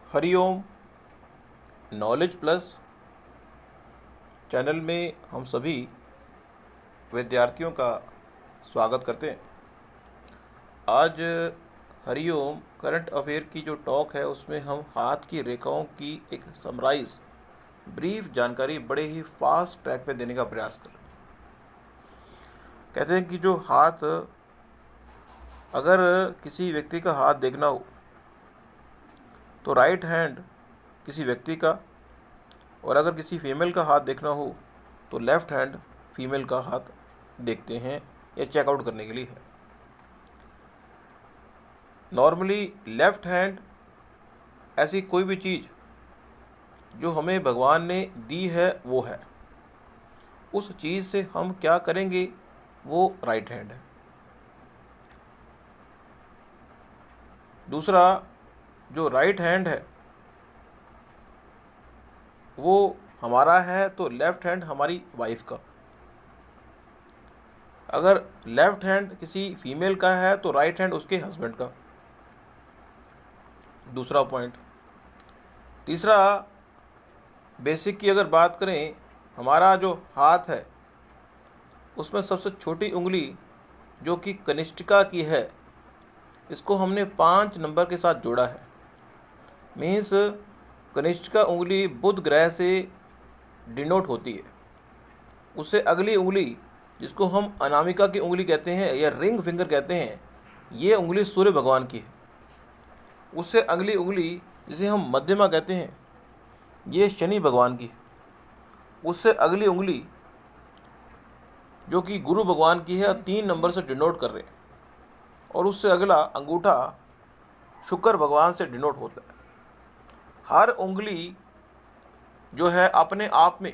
Hariom. Knowledge plus channel में हम सभी विद्यार्थियों का स्वागत करते हैं। आज हरिओम करंट अफेयर की जो टॉक है उसमें हम हाथ की रेखाओं की एक समराइज ब्रीफ जानकारी बड़े ही फास्ट ट्रैक पे देने का प्रयास कर रहे हैं। कहते हैं कि जो हाथ, अगर किसी व्यक्ति का हाथ देखना हो तो राइट हैंड किसी व्यक्ति का, और अगर किसी फीमेल का हाथ देखना हो तो लेफ़्ट हैंड फीमेल का हाथ देखते हैं या चेकआउट करने के लिए है। नॉर्मली लेफ़्ट हैंड ऐसी कोई भी चीज़ जो हमें भगवान ने दी है वो है, उस चीज़ से हम क्या करेंगे वो राइट हैंड है। दूसरा, जो राइट हैंड है वो हमारा है तो लेफ़्ट हैंड हमारी वाइफ का। अगर लेफ़्ट हैंड किसी फीमेल का है तो राइट हैंड उसके हस्बैंड का। दूसरा पॉइंट। तीसरा, बेसिक की अगर बात करें, हमारा जो हाथ है उसमें सबसे छोटी उंगली जो कि कनिष्ठिका की है, इसको हमने 5 नंबर के साथ जोड़ा है। मीन्स कनिष्ठिका उंगली बुध ग्रह से डिनोट होती है। उससे अगली उंगली जिसको हम अनामिका की उंगली कहते हैं या रिंग फिंगर कहते हैं, ये उंगली सूर्य भगवान की है। उससे अगली उंगली जिसे हम मध्यमा कहते हैं, ये शनि भगवान की है। उससे अगली उंगली जो कि गुरु भगवान की है, 3 नंबर से डिनोट कर रहे हैं। और उससे अगला अंगूठा शुक्र भगवान से डिनोट होता है। हर उंगली जो है अपने आप में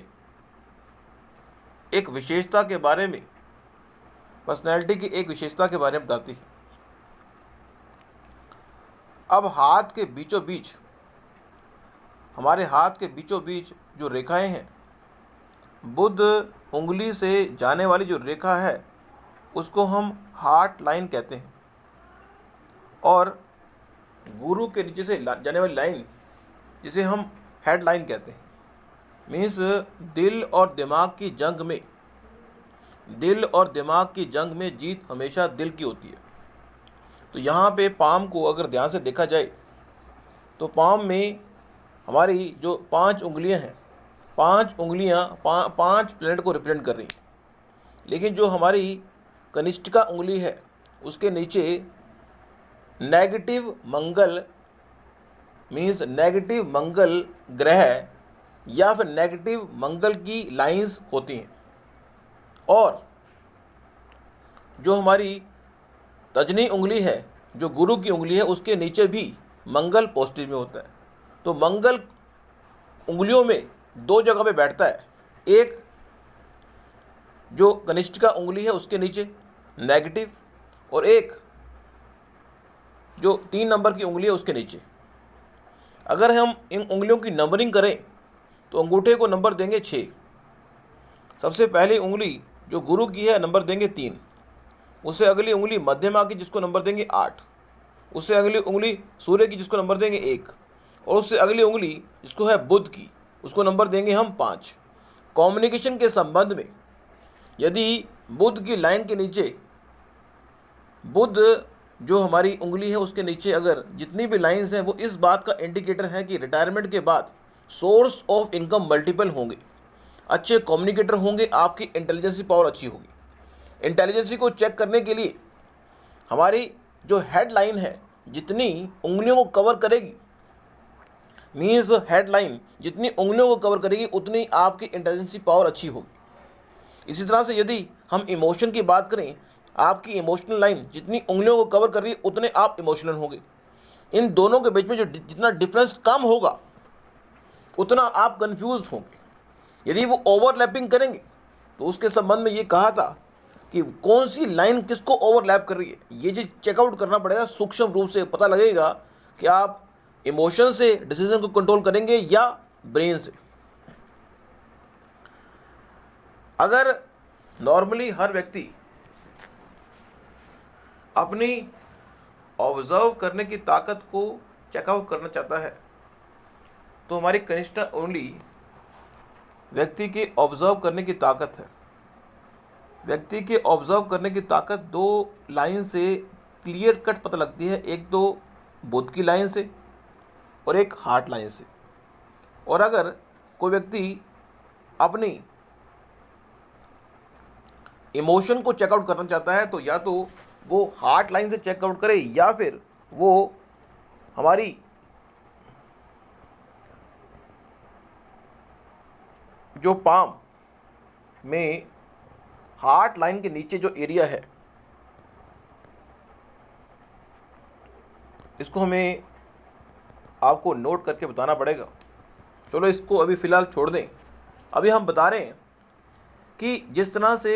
एक विशेषता के बारे में, पर्सनैलिटी की एक विशेषता के बारे में बताती है। अब हाथ के बीचों बीच, हमारे हाथ के बीचों बीच जो रेखाएं हैं, बुध उंगली से जाने वाली जो रेखा है उसको हम हार्ट लाइन कहते हैं, और गुरु के नीचे से जाने वाली लाइन जिसे हम हेड लाइन कहते हैं। मीन्स दिल और दिमाग की जंग में जीत हमेशा दिल की होती है। तो यहाँ पे पाम को अगर ध्यान से देखा जाए तो पाम में हमारी जो 5 उंगलियां हैं, 5 उंगलियां 5 प्लैनेट को रिप्रेजेंट कर रही हैं। लेकिन जो हमारी कनिष्ठिका उंगली है उसके नीचे नेगेटिव मंगल, मीन्स नेगेटिव मंगल ग्रह या फिर नेगेटिव मंगल की लाइंस होती हैं। और जो हमारी तर्जनी उंगली है, जो गुरु की उंगली है, उसके नीचे भी मंगल पॉजिटिव में होता है। तो मंगल उंगलियों में 2 जगह पे बैठता है। एक जो कनिष्ठिका उंगली है उसके नीचे नेगेटिव, और एक जो 3 नंबर की उंगली है उसके नीचे। अगर हम इन उंगलियों की नंबरिंग करें तो अंगूठे को नंबर देंगे 6। सबसे पहली उंगली जो गुरु की है नंबर देंगे 3। उससे अगली उंगली मध्यमा की जिसको नंबर देंगे 8। उससे अगली उंगली सूर्य की जिसको नंबर देंगे 1। और उससे अगली उंगली जिसको है बुध की, उसको नंबर देंगे हम 5। कम्युनिकेशन के संबंध में यदि बुध की लाइन के नीचे, बुध जो हमारी उंगली है उसके नीचे अगर जितनी भी लाइंस हैं, वो इस बात का इंडिकेटर है कि रिटायरमेंट के बाद सोर्स ऑफ इनकम मल्टीपल होंगे, अच्छे कम्युनिकेटर होंगे, आपकी इंटेलिजेंसी पावर अच्छी होगी। इंटेलिजेंसी को चेक करने के लिए हमारी जो हेड लाइन है जितनी उंगलियों को कवर करेगी, मीन्स हेड लाइन जितनी उंगलियों को कवर करेगी उतनी आपकी इंटेलिजेंसी पावर अच्छी होगी। इसी तरह से यदि हम इमोशन की बात करें, आपकी इमोशनल लाइन जितनी उंगलियों को कवर कर रही है उतने आप इमोशनल होंगे। इन दोनों के बीच में जो जितना डिफरेंस कम होगा उतना आप कंफ्यूज होंगे। यदि वो ओवरलैपिंग करेंगे तो उसके संबंध में ये कहा था कि कौन सी लाइन किसको ओवरलैप कर रही है, ये जो चेकआउट करना पड़ेगा। सूक्ष्म रूप से पता लगेगा कि आप इमोशन से डिसीजन को कंट्रोल करेंगे या ब्रेन से। अगर नॉर्मली हर व्यक्ति अपनी ऑब्जर्व करने की ताकत को चेकआउट करना चाहता है तो हमारी कनिष्ठ उंगली व्यक्ति के ऑब्जर्व करने की ताकत है। व्यक्ति के ऑब्जर्व करने की ताकत दो लाइन से क्लियर कट पता लगती है, एक तो बुध की लाइन से और एक हार्ट लाइन से। और अगर कोई व्यक्ति अपनी इमोशन को चेकआउट करना चाहता है तो या तो वो हार्ट लाइन से चेकआउट करे या फिर वो हमारी जो पाम में हार्ट लाइन के नीचे जो एरिया है, इसको हमें आपको नोट करके बताना पड़ेगा। चलो इसको अभी फ़िलहाल छोड़ दें। अभी हम बता रहे हैं कि जिस तरह से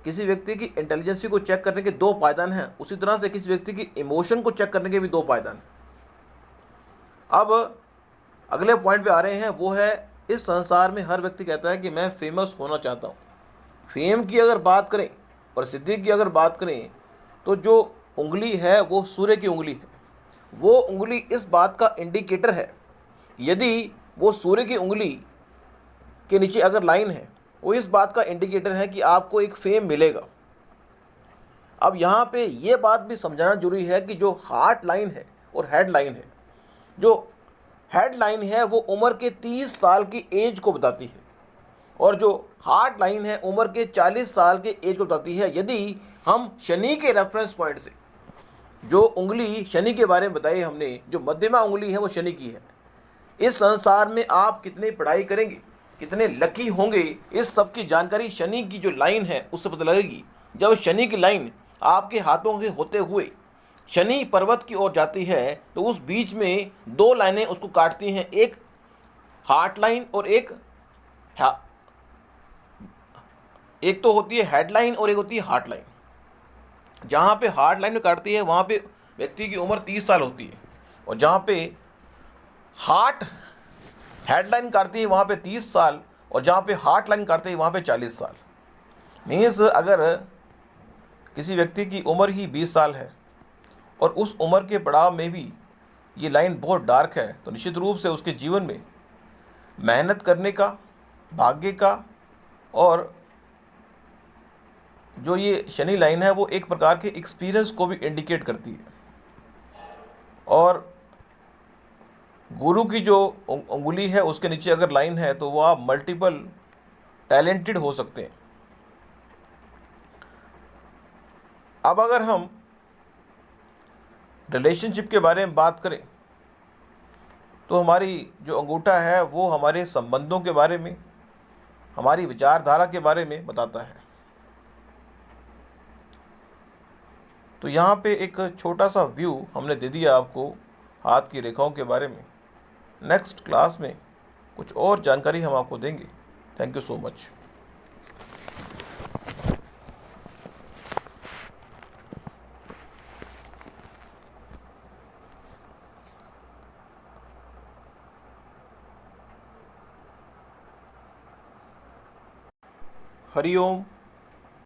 किसी व्यक्ति की इंटेलिजेंसी को चेक करने के दो पायदान हैं, उसी तरह से किसी व्यक्ति की इमोशन को चेक करने के भी दो पायदान हैं। अब अगले पॉइंट पे आ रहे हैं, वो है इस संसार में हर व्यक्ति कहता है कि मैं फेमस होना चाहता हूँ। फेम की अगर बात करें, प्रसिद्धि की अगर बात करें, तो जो उंगली है वो सूर्य की उंगली है। वो उंगली इस बात का इंडिकेटर है, यदि वो सूर्य की उंगली के नीचे अगर लाइन है, वो इस बात का इंडिकेटर है कि आपको एक फेम मिलेगा। अब यहाँ पे ये बात भी समझाना जरूरी है कि जो हार्ट लाइन है और हेड लाइन है, जो हेड लाइन है वो उम्र के 30 साल की एज को बताती है और जो हार्ट लाइन है उम्र के 40 साल के एज को बताती है। यदि हम शनि के रेफरेंस पॉइंट से जो उंगली शनि के बारे में बताई हमने, जो मध्यमा उंगली है वो शनि की है। इस संसार में आप कितनी पढ़ाई करेंगे, कितने लकी होंगे, इस सब की जानकारी शनि की जो लाइन है उससे पता लगेगी। जब शनि की लाइन आपके हाथों के होते हुए शनि पर्वत की ओर जाती है तो उस बीच में दो लाइनें उसको काटती हैं, एक हार्ट लाइन और एक तो होती है हेड लाइन और एक होती है हार्ट लाइन। जहाँ पे हार्ट लाइन में काटती है वहाँ पे व्यक्ति की उम्र 30 साल होती है और जहाँ पे हार्ट हेड लाइन काटती है वहाँ पे 30 साल और जहाँ पे हार्ट लाइन काटती है वहाँ पे 40 साल। मीन्स अगर किसी व्यक्ति की उम्र ही 20 साल है और उस उम्र के पड़ाव में भी ये लाइन बहुत डार्क है, तो निश्चित रूप से उसके जीवन में मेहनत करने का, भाग्य का और जो ये शनि लाइन है वो एक प्रकार के एक्सपीरियंस को भी इंडिकेट करती है। और गुरु की जो उंगली है उसके नीचे अगर लाइन है तो वो आप मल्टीपल टैलेंटेड हो सकते हैं। अब अगर हम रिलेशनशिप के बारे में बात करें तो हमारी जो अंगूठा है वो हमारे संबंधों के बारे में, हमारी विचारधारा के बारे में बताता है। तो यहाँ पे एक छोटा सा व्यू हमने दे दिया आपको हाथ की रेखाओं के बारे में। नेक्स्ट क्लास में कुछ और जानकारी हम आपको देंगे। Thank you so much. Hariom.